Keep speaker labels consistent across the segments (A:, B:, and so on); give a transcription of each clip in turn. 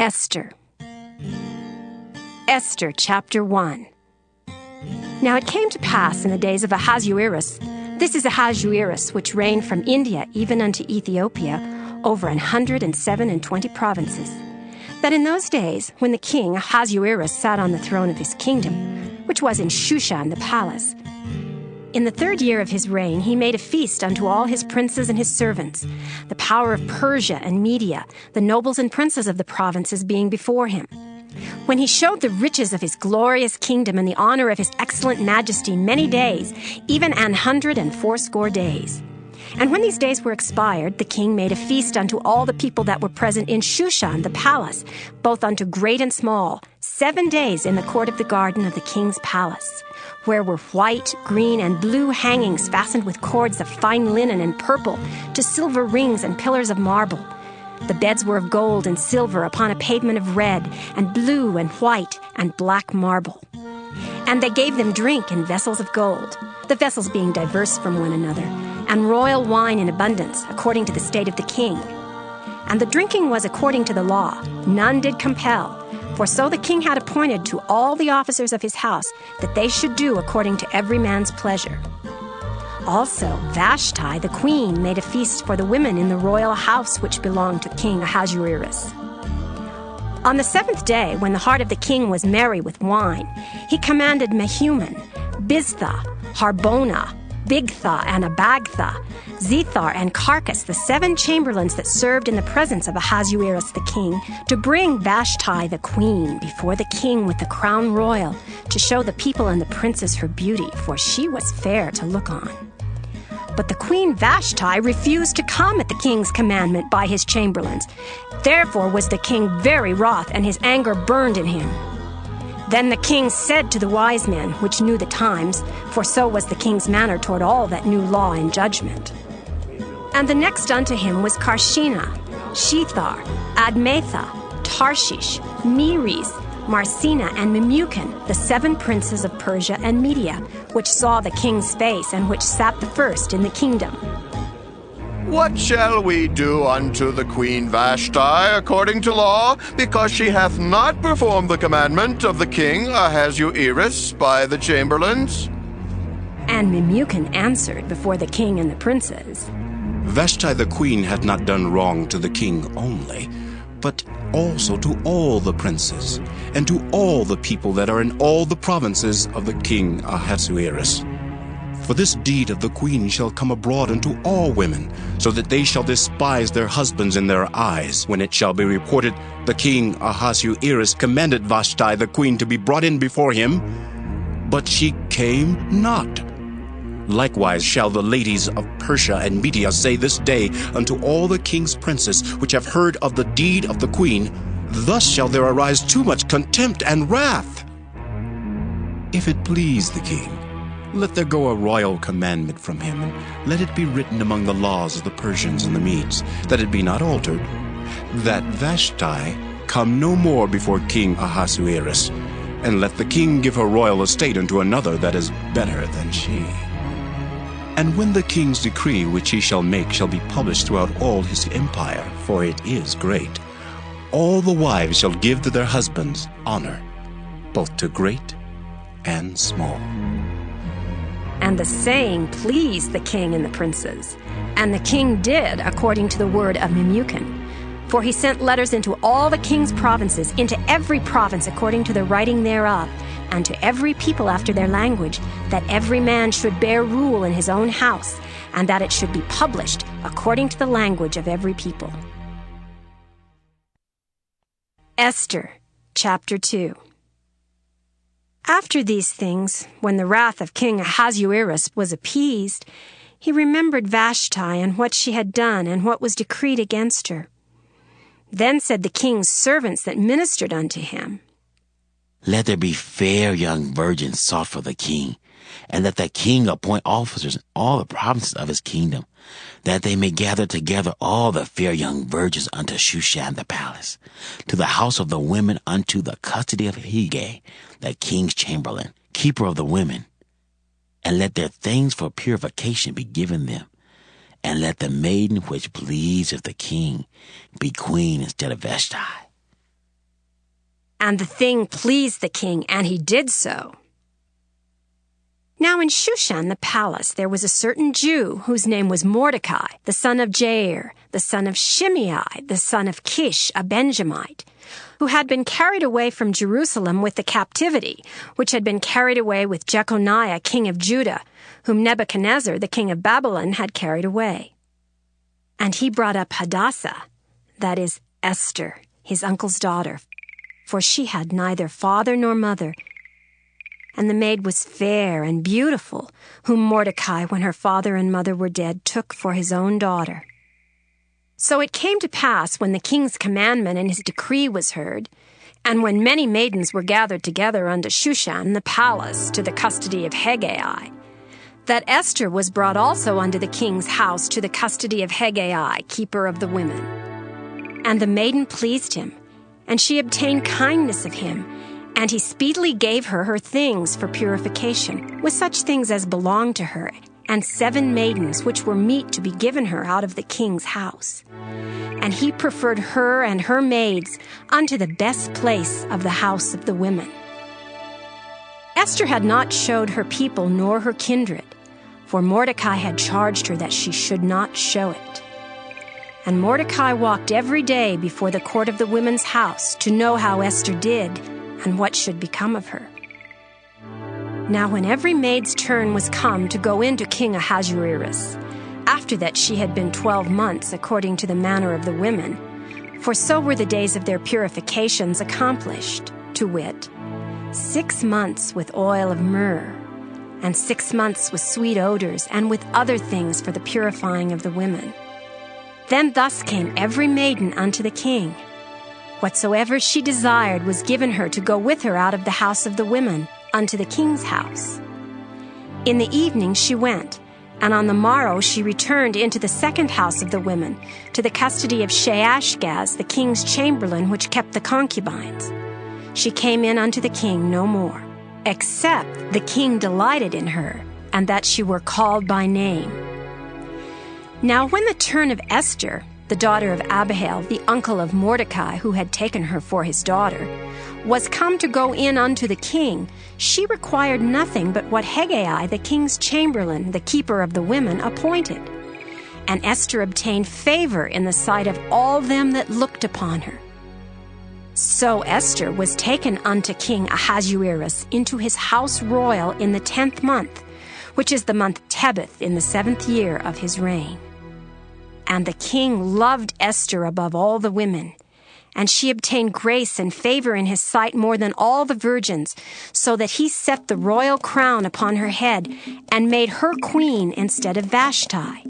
A: Esther. Esther, chapter 1. Now it came to pass in the days of Ahasuerus, this is Ahasuerus, which reigned from India even unto Ethiopia, over 127 provinces, that in those days, when the king Ahasuerus sat on the throne of his kingdom, which was in Shushan the palace, in the 3rd year of his reign, he made a feast unto all his princes and his servants, the power of Persia and Media, the nobles and princes of the provinces being before him. When he showed the riches of his glorious kingdom and the honor of his excellent majesty many days, even 180 days. And when these days were expired, the king made a feast unto all the people that were present in Shushan the palace, both unto great and small, 7 days in the court of the garden of the king's palace, where were white, green, and blue hangings fastened with cords of fine linen and purple, to silver rings and pillars of marble. The beds were of gold and silver upon a pavement of red, and blue and white and black marble. And they gave them drink in vessels of gold, the vessels being diverse from one another, and royal wine in abundance, according to the state of the king. And the drinking was according to the law, none did compel, for so the king had appointed to all the officers of his house that they should do according to every man's pleasure. Also Vashti the queen made a feast for the women in the royal house which belonged to King Ahasuerus. On the 7th day, when the heart of the king was merry with wine, he commanded Mehuman, Biztha, Harbona, Bigtha, and Abagtha, Zethar, and Carcas, the 7 chamberlains that served in the presence of Ahasuerus the king, to bring Vashti the queen before the king with the crown royal, to show the people and the princes her beauty, for she was fair to look on. But the queen Vashti refused to come at the king's commandment by his chamberlains. Therefore was the king very wroth, and his anger burned in him. Then the king said to the wise men, which knew the times, for so was the king's manner toward all that knew law and judgment. And the next unto him was Karshena, Shethar, Admatha, Tarshish, Meres, Marcina, and Memucan, the 7 princes of Persia and Media, which saw the king's face, and which sat the first in the kingdom.
B: What shall we do unto the queen Vashti according to law, because she hath not performed the commandment of the king Ahasuerus by the chamberlains?
A: And Memucan answered before the king and the princes,
C: Vashti the queen hath not done wrong to the king only, but also to all the princes, and to all the people that are in all the provinces of the king Ahasuerus. For this deed of the queen shall come abroad unto all women, so that they shall despise their husbands in their eyes, when it shall be reported, the king Ahasuerus commanded Vashti the queen to be brought in before him, but she came not. Likewise shall the ladies of Persia and Media say this day unto all the king's princes, which have heard of the deed of the queen, thus shall there arise too much contempt and wrath. If it please the king, let there go a royal commandment from him, and let it be written among the laws of the Persians and the Medes, that it be not altered, that Vashti come no more before King Ahasuerus, and let the king give her royal estate unto another that is better than she. And when the king's decree which he shall make shall be published throughout all his empire, for it is great, all the wives shall give to their husbands honor, both to great and small.
A: And the saying pleased the king and the princes. And the king did according to the word of Memucan. For he sent letters into all the king's provinces, into every province according to the writing thereof, and to every people after their language, that every man should bear rule in his own house, and that it should be published according to the language of every people. Esther, chapter 2. After these things, when the wrath of King Ahasuerus was appeased, he remembered Vashti and what she had done and what was decreed against her. Then said the king's servants that ministered unto him,
D: Let there be fair young virgins sought for the king, and let the king appoint officers in all the provinces of his kingdom, that they may gather together all the fair young virgins unto Shushan the palace, to the house of the women unto the custody of Hegai, the king's chamberlain, keeper of the women. And let their things for purification be given them, and let the maiden which pleaseth the king be queen instead of Vashti.
A: And the thing pleased the king, and he did so. Now in Shushan the palace there was a certain Jew whose name was Mordecai, the son of Jair, the son of Shimei, the son of Kish, a Benjamite, who had been carried away from Jerusalem with the captivity, which had been carried away with Jeconiah, king of Judah, whom Nebuchadnezzar, the king of Babylon, had carried away. And he brought up Hadassah, that is, Esther, his uncle's daughter, for she had neither father nor mother, and the maid was fair and beautiful, whom Mordecai, when her father and mother were dead, took for his own daughter. So it came to pass, when the king's commandment and his decree was heard, and when many maidens were gathered together unto Shushan the palace to the custody of Hegai, that Esther was brought also unto the king's house to the custody of Hegai, keeper of the women. And the maiden pleased him, and she obtained kindness of him, and he speedily gave her her things for purification, with such things as belonged to her, and 7 maidens which were meet to be given her out of the king's house. And he preferred her and her maids unto the best place of the house of the women. Esther had not showed her people nor her kindred, for Mordecai had charged her that she should not show it. And Mordecai walked every day before the court of the women's house to know how Esther did and what should become of her. Now when every maid's turn was come to go in to King Ahasuerus, after that she had been 12 months according to the manner of the women, for so were the days of their purifications accomplished, to wit, 6 months with oil of myrrh, and 6 months with sweet odors, and with other things for the purifying of the women. Then thus came every maiden unto the king. Whatsoever she desired was given her to go with her out of the house of the women unto the king's house. In the evening she went, and on the morrow she returned into the second house of the women, to the custody of Shaashgaz, the king's chamberlain, which kept the concubines. She came in unto the king no more, except the king delighted in her, and that she were called by name. Now when the turn of Esther, the daughter of Abihail, the uncle of Mordecai, who had taken her for his daughter, was come to go in unto the king, she required nothing but what Hegai, the king's chamberlain, the keeper of the women, appointed. And Esther obtained favor in the sight of all them that looked upon her. So Esther was taken unto King Ahasuerus into his house royal in the 10th month, which is the month Tebeth, in the 7th year of his reign. And the king loved Esther above all the women, and she obtained grace and favor in his sight more than all the virgins, so that he set the royal crown upon her head and made her queen instead of Vashti.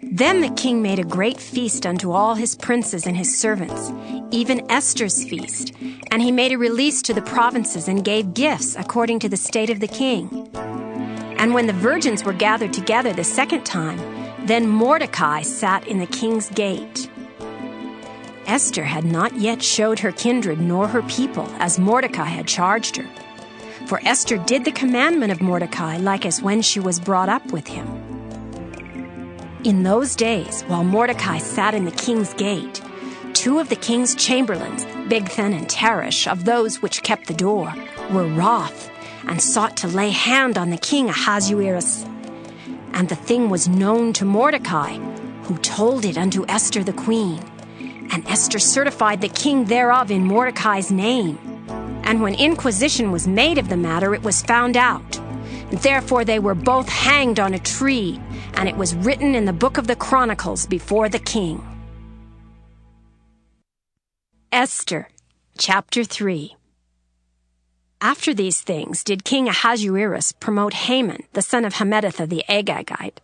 A: Then the king made a great feast unto all his princes and his servants, even Esther's feast, and he made a release to the provinces and gave gifts according to the state of the king. And when the virgins were gathered together the second time, then Mordecai sat in the king's gate. Esther had not yet showed her kindred nor her people, as Mordecai had charged her. For Esther did the commandment of Mordecai, like as when she was brought up with him. In those days, while Mordecai sat in the king's gate, 2 of the king's chamberlains, Bigthan and Teresh, of those which kept the door, were wroth, and sought to lay hand on the king Ahasuerus. And the thing was known to Mordecai, who told it unto Esther the queen. And Esther certified the king thereof in Mordecai's name. And when inquisition was made of the matter, it was found out. Therefore they were both hanged on a tree, and it was written in the book of the Chronicles before the king. Esther, chapter 3. After these things did King Ahasuerus promote Haman, the son of Hammedatha the Agagite,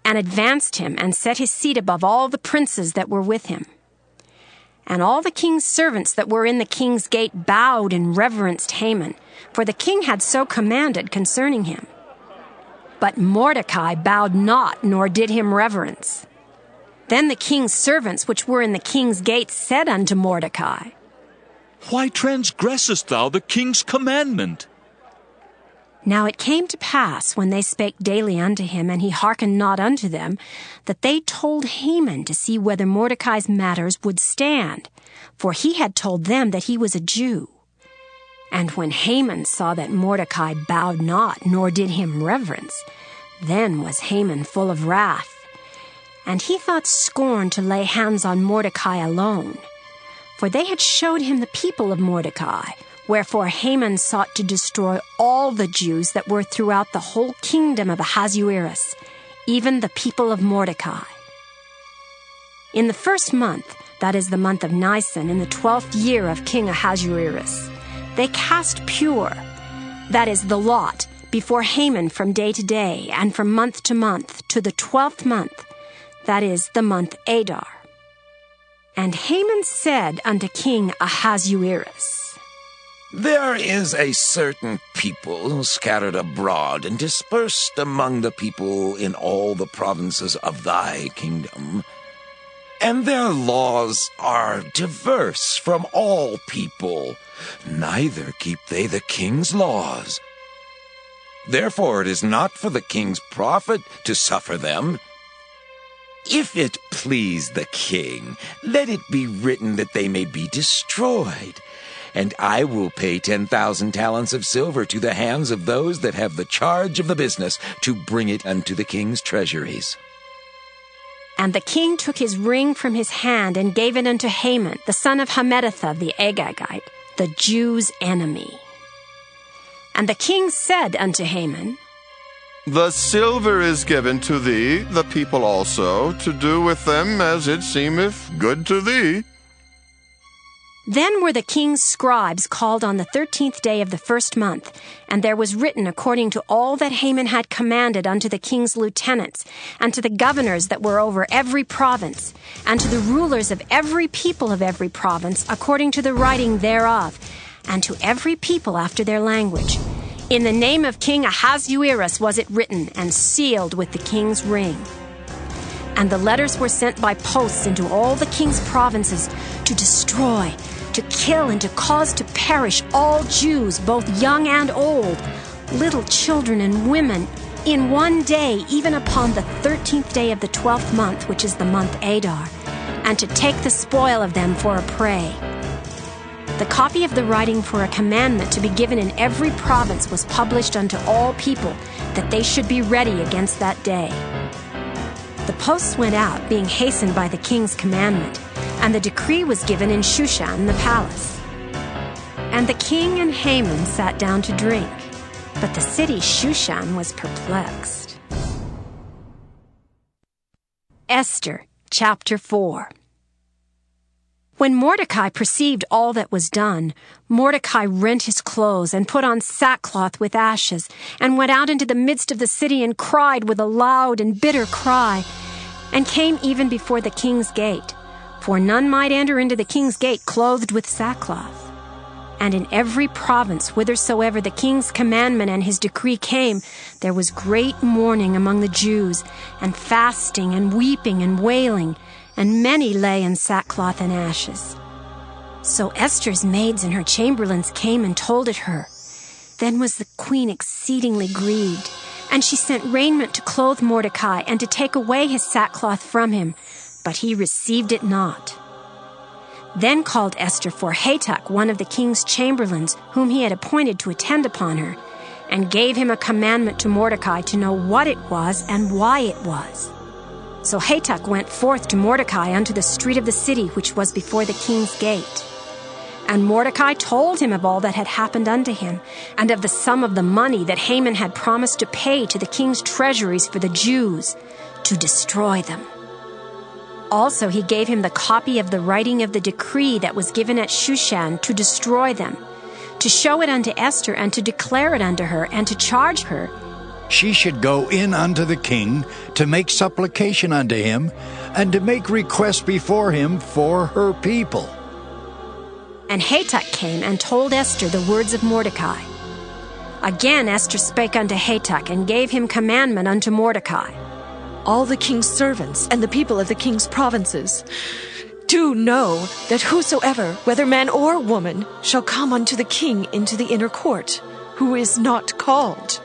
A: and advanced him and set his seat above all the princes that were with him. And all the king's servants that were in the king's gate bowed and reverenced Haman, for the king had so commanded concerning him. But Mordecai bowed not, nor did him reverence. Then the king's servants which were in the king's gate said unto Mordecai,
E: Why transgressest thou the king's commandment?
A: Now it came to pass, when they spake daily unto him, and he hearkened not unto them, that they told Haman to see whether Mordecai's matters would stand, for he had told them that he was a Jew. And when Haman saw that Mordecai bowed not, nor did him reverence, then was Haman full of wrath. And he thought scorn to lay hands on Mordecai alone, for they had showed him the people of Mordecai. Wherefore Haman sought to destroy all the Jews that were throughout the whole kingdom of Ahasuerus, even the people of Mordecai. In the 1st month, that is the month of Nisan, in the 12th year of King Ahasuerus, they cast pure, that is the lot, before Haman from day to day, and from month to month, to the 12th month, that is the month Adar. And Haman said unto King Ahasuerus,
E: There is a certain people scattered abroad and dispersed among the people in all the provinces of thy kingdom, and their laws are diverse from all people, neither keep they the king's laws. Therefore it is not for the king's profit to suffer them. If it please the king, let it be written that they may be destroyed, and I will pay 10,000 talents of silver to the hands of those that have the charge of the business, to bring it unto the king's treasuries.
A: And the king took his ring from his hand, and gave it unto Haman, the son of Hammedatha the Agagite, the Jews' enemy. And the king said unto Haman,
B: The silver is given to thee, the people also, to do with them as it seemeth good to thee.
A: Then were the king's scribes called on the 13th day of the 1st month, and there was written according to all that Haman had commanded unto the king's lieutenants, and to the governors that were over every province, and to the rulers of every people of every province, according to the writing thereof, and to every people after their language. In the name of King Ahasuerus was it written, and sealed with the king's ring. And the letters were sent by posts into all the king's provinces, to destroy, to kill, and to cause to perish all Jews, both young and old, little children and women, in one day, even upon the 13th day of the 12th month, which is the month Adar, and to take the spoil of them for a prey. The copy of the writing for a commandment to be given in every province was published unto all people, that they should be ready against that day. The posts went out, being hastened by the king's commandment, and the decree was given in Shushan the palace. And the king and Haman sat down to drink, but the city Shushan was perplexed. Esther, chapter 4. When Mordecai perceived all that was done, Mordecai rent his clothes and put on sackcloth with ashes, and went out into the midst of the city and cried with a loud and bitter cry, and came even before the king's gate, for none might enter into the king's gate clothed with sackcloth. And in every province whithersoever the king's commandment and his decree came, there was great mourning among the Jews, and fasting and weeping and wailing, and many lay in sackcloth and ashes. So Esther's maids and her chamberlains came and told it her. Then was the queen exceedingly grieved, and she sent raiment to clothe Mordecai, and to take away his sackcloth from him, but he received it not. Then called Esther for Hatach, one of the king's chamberlains, whom he had appointed to attend upon her, and gave him a commandment to Mordecai to know what it was and why it was. So Hatach went forth to Mordecai unto the street of the city, which was before the king's gate. And Mordecai told him of all that had happened unto him, and of the sum of the money that Haman had promised to pay to the king's treasuries for the Jews, to destroy them. Also he gave him the copy of the writing of the decree that was given at Shushan to destroy them, to show it unto Esther, and to declare it unto her, and to charge her,
F: she should go in unto the king to make supplication unto him, and to make request before him for her people.
A: And Hatach came and told Esther the words of Mordecai. Again Esther spake unto Hatach, and gave him commandment unto Mordecai.
G: All the king's servants and the people of the king's provinces, do know that whosoever, whether man or woman, shall come unto the king into the inner court, who is not called.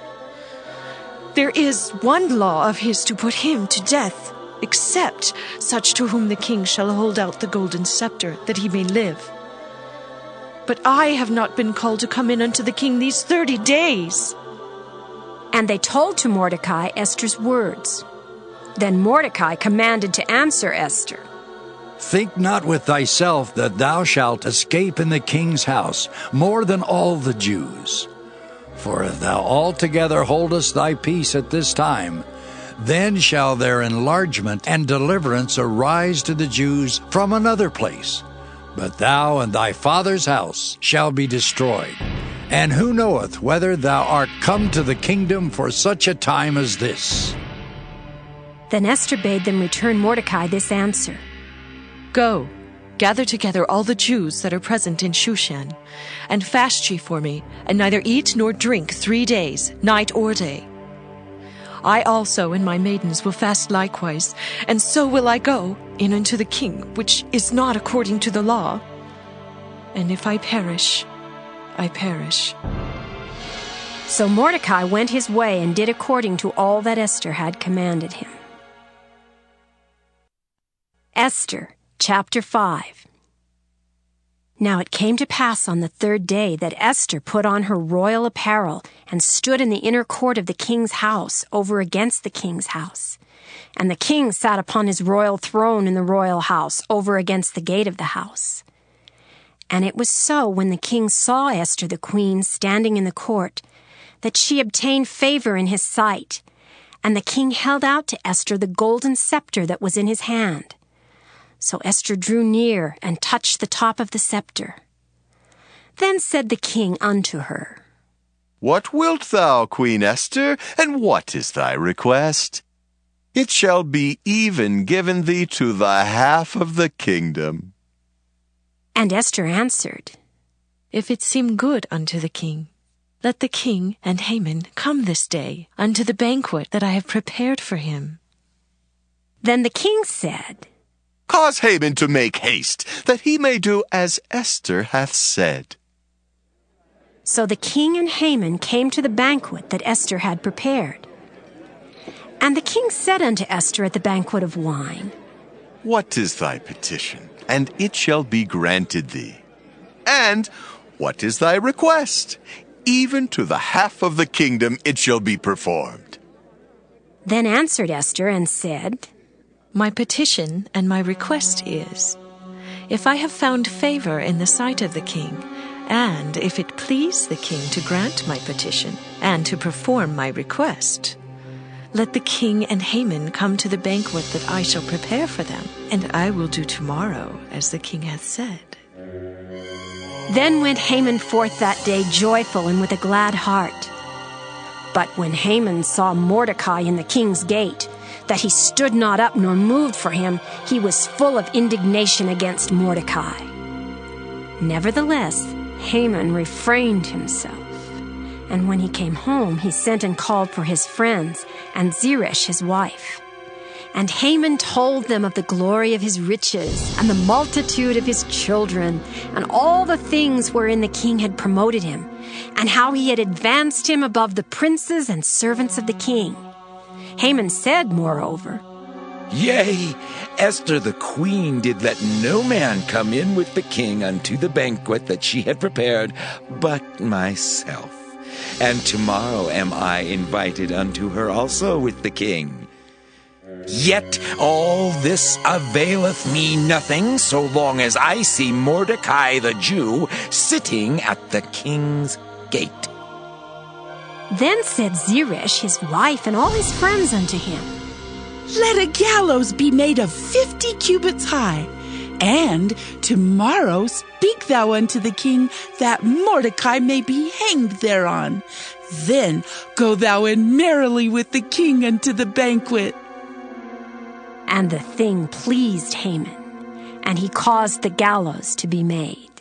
G: There is one law of his to put him to death, except such to whom the king shall hold out the golden scepter, that he may live. But I have not been called to come in unto the king these 30 days.
A: And they told to Mordecai Esther's words. Then Mordecai commanded to answer Esther.
F: Think not with thyself that thou shalt escape in the king's house more than all the Jews. For if thou altogether holdest thy peace at this time, then shall their enlargement and deliverance arise to the Jews from another place. But thou and thy father's house shall be destroyed. And who knoweth whether thou art come to the kingdom for such a time as this?
A: Then Esther bade them return Mordecai this answer.
G: Go, gather together all the Jews that are present in Shushan, and fast ye for me, and neither eat nor drink 3 days, night or day. I also and my maidens will fast likewise, and so will I go in unto the king, which is not according to the law. And if I perish, I perish.
A: So Mordecai went his way and did according to all that Esther had commanded him. Esther, chapter 5. Now it came to pass on the 3rd day that Esther put on her royal apparel and stood in the inner court of the king's house over against the king's house. And the king sat upon his royal throne in the royal house over against the gate of the house. And it was so, when the king saw Esther the queen standing in the court, that she obtained favor in his sight. And the king held out to Esther the golden scepter that was in his hand. So Esther drew near and touched the top of the scepter. Then said the king unto her,
B: What wilt thou, Queen Esther, and what is thy request? It shall be even given thee to the half of the kingdom.
A: And Esther answered,
G: If it seem good unto the king, let the king and Haman come this day unto the banquet that I have prepared for him.
A: Then the king said,
B: Cause Haman to make haste, that he may do as Esther hath said.
A: So the king and Haman came to the banquet that Esther had prepared. And the king said unto Esther at the banquet of wine,
B: What is thy petition? And it shall be granted thee. And what is thy request? Even to the half of the kingdom it shall be performed.
A: Then answered Esther and said,
G: My petition and my request is, if I have found favor in the sight of the king, and if it please the king to grant my petition and to perform my request, let the king and Haman come to the banquet that I shall prepare for them, and I will do tomorrow as the king hath said.
A: Then went Haman forth that day joyful and with a glad heart. But when Haman saw Mordecai in the king's gate, that he stood not up nor moved for him, he was full of indignation against Mordecai. Nevertheless, Haman refrained himself. And when he came home, he sent and called for his friends and Zeresh his wife. And Haman told them of the glory of his riches and the multitude of his children and all the things wherein the king had promoted him, and how he had advanced him above the princes and servants of the king. Haman said, moreover,
E: Yea, Esther the queen did let no man come in with the king unto the banquet that she had prepared, but myself. And tomorrow am I invited unto her also with the king. Yet all this availeth me nothing, so long as I see Mordecai the Jew sitting at the king's gate.
A: Then said Zeresh his wife and all his friends unto him,
H: Let a gallows be made of 50 cubits high, and tomorrow speak thou unto the king, that Mordecai may be hanged thereon. Then go thou in merrily with the king unto the banquet.
A: And the thing pleased Haman, and he caused the gallows to be made.